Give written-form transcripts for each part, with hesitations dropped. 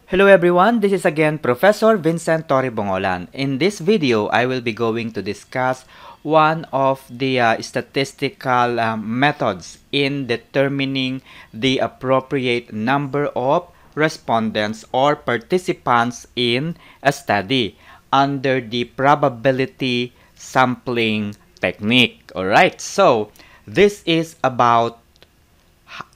Hello everyone, this is again Professor Vincent Torre Bongolan. In this video, I will be going to discuss one of the statistical methods in determining the appropriate number of respondents or participants in a study under the probability sampling technique. Alright, so this is about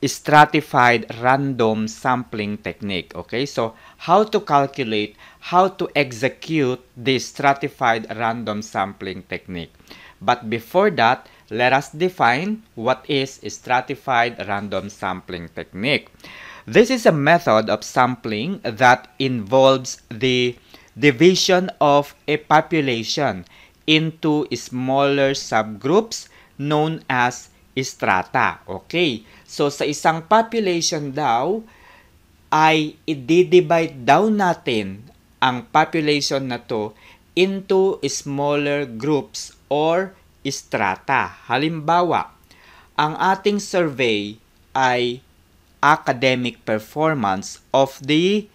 stratified random sampling technique. Okay, so how to calculate, how to execute this stratified random sampling technique. But before that, let us define what is stratified random sampling technique. This is a method of sampling that involves the division of a population into smaller subgroups known as strata. Okay? So, sa isang population daw, ay i-divide daw natin ang population na to into smaller groups or strata. Halimbawa, ang ating survey ay academic performance of the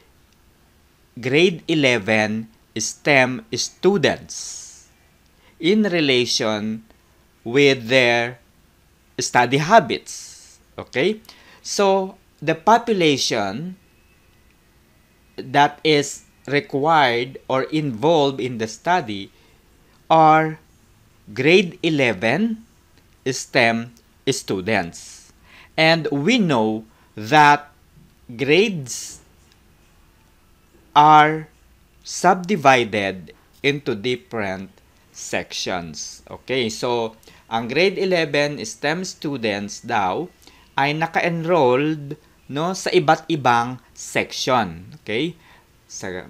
grade 11 STEM students in relation with their study habits. Okay? So, the population that is required or involved in the study are grade 11 STEM students. And we know that grades are subdivided into different sections. Okay, so ang grade 11 STEM students daw ay naka-enrolled sa iba't ibang section. Okay?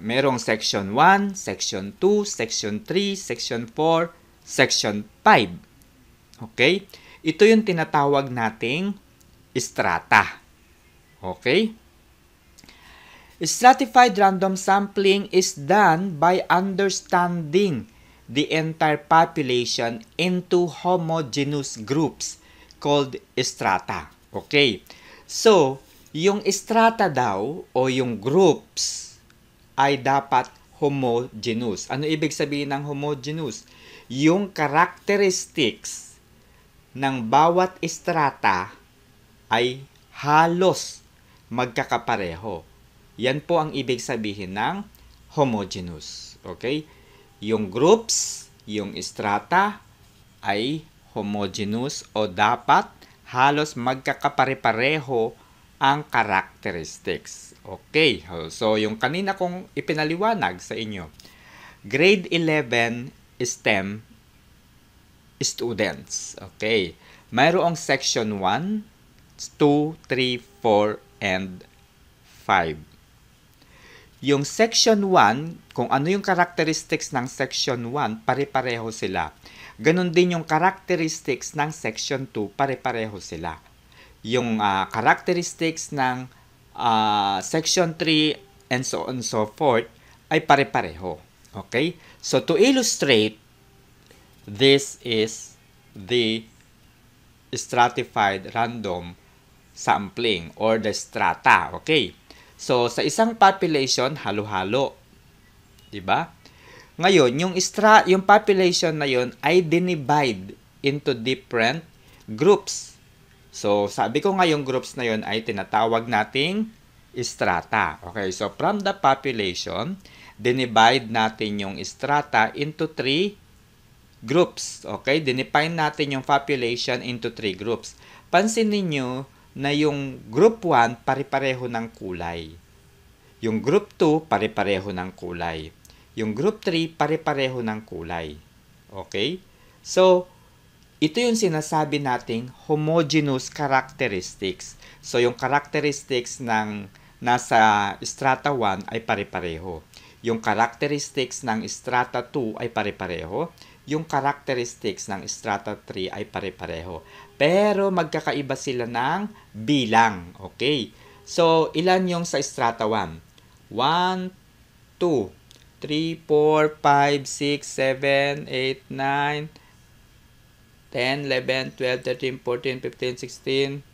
Merong section 1, section 2, section 3, section 4, section 5. Okay? Ito yung tinatawag nating strata. Okay? Stratified random sampling is done by understanding the entire population into homogeneous groups called strata. Okay. So, yung strata daw o yung groups ay dapat homogeneous. Ano ibig sabihin ng homogeneous? Yung characteristics ng bawat strata ay halos magkakapareho. Yan po ang ibig sabihin ng homogeneous. Okay? Yung groups, yung strata ay homogeneous o dapat halos magkakapare-pareho ang characteristics. Okay, so yung kanina kong ipinaliwanag sa inyo, grade 11 STEM students. Okay, mayroong section 1, 2, 3, 4, and 5. Yung section 1, kung ano yung characteristics ng section 1, pare-pareho sila. Ganon din yung characteristics ng section 2, pare-pareho sila. Yung characteristics ng section 3 and so on and so forth ay pare-pareho. Okay? So to illustrate, this is the stratified random sampling or the strata. Okay? So, sa isang population, halo-halo. Diba? Ngayon, yung population na yun ay dinivide into different groups. So, sabi ko nga yung groups na yun ay tinatawag nating strata. Okay, so from the population, dinivide natin yung strata into 3 groups. Okay, dinefine natin yung population into 3 groups. Pansin niyo na yung group 1 pare-pareho ng kulay. Yung group 2 pare-pareho ng kulay. Yung group 3 pare-pareho ng kulay. Okay? So, ito yung sinasabi nating homogeneous characteristics. So, yung characteristics ng nasa strata 1 ay pare-pareho. Yung characteristics ng strata 2 ay pare-pareho. Yung characteristics ng strata 3 ay pare-pareho. Pero magkakaiba sila ng bilang. Okay? So, ilan yung sa strata 1? 1, 2, 3, 4, 5, 6, 7, 8, 9, 10, 11, 12, 13, 14, 15, 16,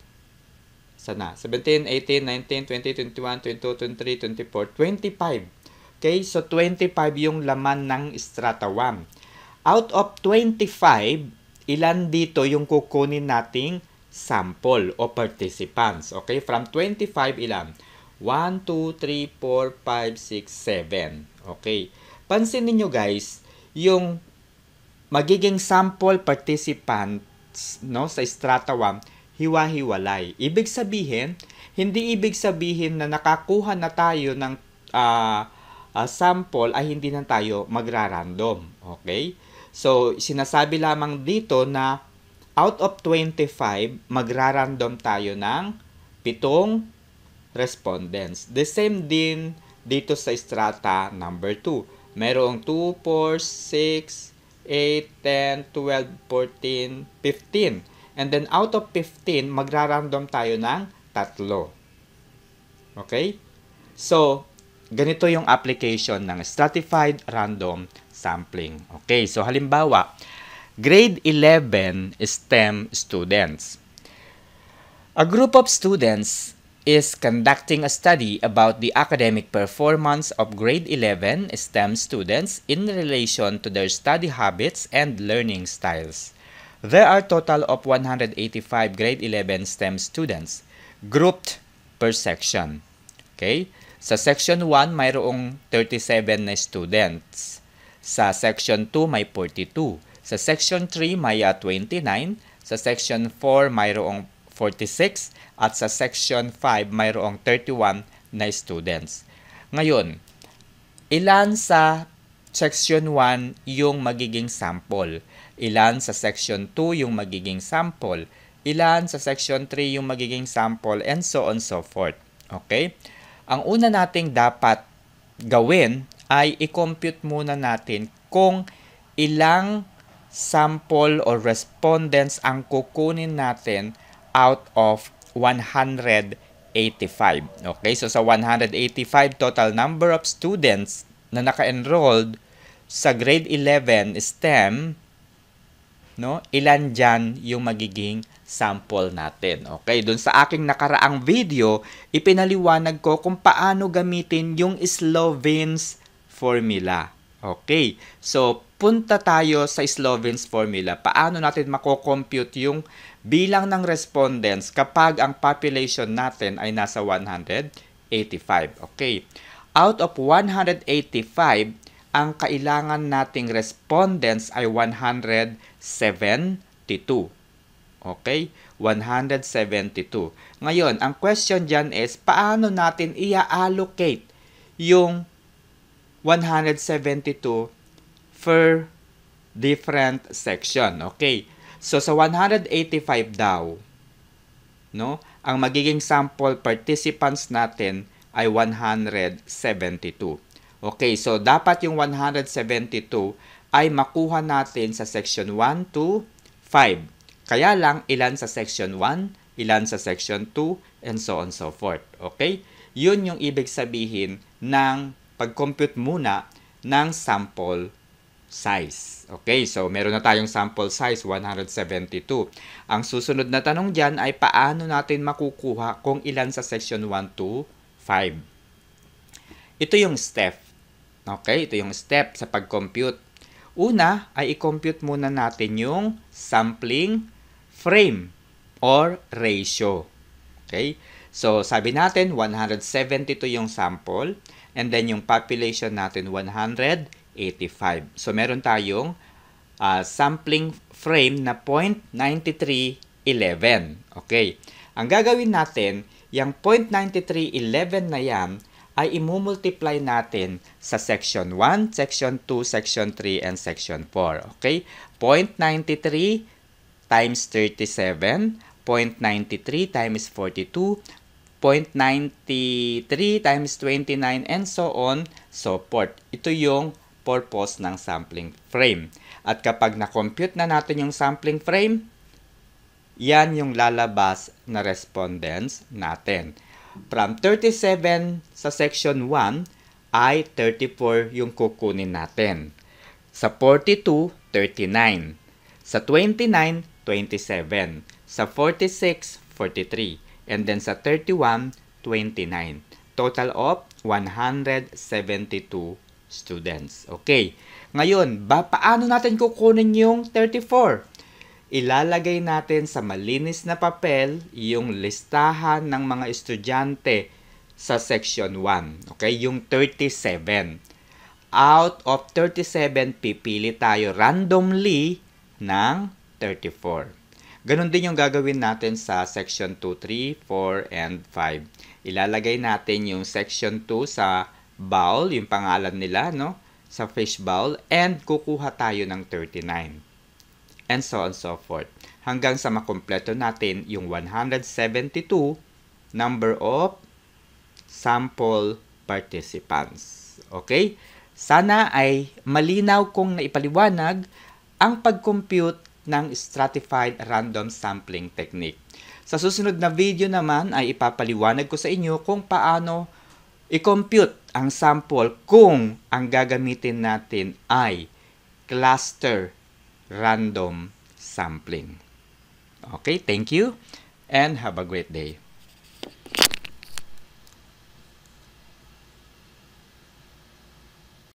Sana. 17, 18, 19, 20, 21, 22, 23, 24, 25. Okay? So, 25 yung laman ng strata 1. Out of 25, ilan dito yung kukunin nating sample o participants? Okay? From 25, ilan? 1, 2, 3, 4, 5, 6, 7. Okay? Pansin niyo guys, yung magiging sample participants no, sa strata 1, hiwa-hiwalay. Ibig sabihin, hindi ibig sabihin na nakakuha na tayo ng sample ay hindi na tayo magra-random. Okay? So, sinasabi lamang dito na out of 25, magra-random tayo ng 7 respondents. The same din dito sa strata number 2. Merong 2, 4, 6, 8, 10, 12, 14, 15. And then out of 15, magra-random tayo ng 3. Okay? So, ganito yung application ng stratified random sampling. Okay, so halimbawa, grade 11 STEM students. A group of students is conducting a study about the academic performance of grade 11 STEM students in relation to their study habits and learning styles. There are total of 185 grade 11 STEM students grouped per section. Okay? Sa section 1, mayroong 37 na students. Sa section 2, may 42. Sa section 3, may 29. Sa section 4, mayroong 46. At sa section 5, mayroong 31 na students. Ngayon, ilan sa section 1 yung magiging sample? Ilan sa section 2 yung magiging sample? Ilan sa section 3 yung magiging sample? And so on so forth. Okay? Ang una nating dapat gawin ay i-compute muna natin kung ilang sample or respondents ang kukunin natin out of 185. Okay? So sa 185 total number of students na naka-enrolled sa grade 11 STEM, no? Ilan dyan yung magiging sample natin. Okay, dun sa aking nakaraang video, ipinaliwanag ko kung paano gamitin yung Sloven's formula. Okay, so punta tayo sa Sloven's formula. Paano natin mako-compute yung bilang ng respondents kapag ang population natin ay nasa 185. Okay, out of 185, ang kailangan nating respondents ay 172. Okay? 172. Ngayon, ang question dyan is, paano natin i-allocate yung 172 for different section? Okay? So, sa 185 daw, no, ang magiging sample participants natin ay 172. Okay, so dapat yung 172 ay makuha natin sa section 1 to 5. Kaya lang, ilan sa section 1, ilan sa section 2, and so on so forth. Okay? Yun yung ibig sabihin ng pag-compute muna ng sample size. Okay? So, meron na tayong sample size, 172. Ang susunod na tanong dyan ay paano natin makukuha kung ilan sa section 1 to 5. Ito yung step. Okay? Ito yung step sa pag-compute. Una ay i-compute muna natin yung sampling frame or ratio. Okay? So, sabi natin 172 yung sample and then yung population natin 185. So, meron tayong sampling frame na 0.9311. Okay? Ang gagawin natin, yung 0.9311 na yan ay imumultiply natin sa section 1, section 2, section 3, and section 4. Okay? 0.93 times 37, 0.93 times 42, 0.93 times 29, and so on, so forth. Ito yung purpose ng sampling frame. At kapag na-compute na natin yung sampling frame, yan yung lalabas na respondents natin. From 37 sa section 1 ay 34 yung kukunin natin. Sa 42, 39. Sa 29, 27. Sa 46, 43. And then sa 31, 29. Total of 172 students. Okay. Ngayon, paano natin kukunin yung 34? Ilalagay natin sa malinis na papel yung listahan ng mga estudyante sa section 1. Okay, yung 37. Out of 37, pipili tayo randomly ng 34. Ganon din yung gagawin natin sa section 2, 3, 4, and 5. Ilalagay natin yung section 2 sa bowl, yung pangalan nila, no? Sa fish bowl, and kukuha tayo ng 39. And so on and so forth. Hanggang sa makumpleto natin yung 172 number of sample participants. Okay? Sana ay malinaw kong naipaliwanag ang pag-compute ng stratified random sampling technique. Sa susunod na video naman ay ipapaliwanag ko sa inyo kung paano i-compute ang sample kung ang gagamitin natin ay cluster random sampling. Okay, thank you and have a great day.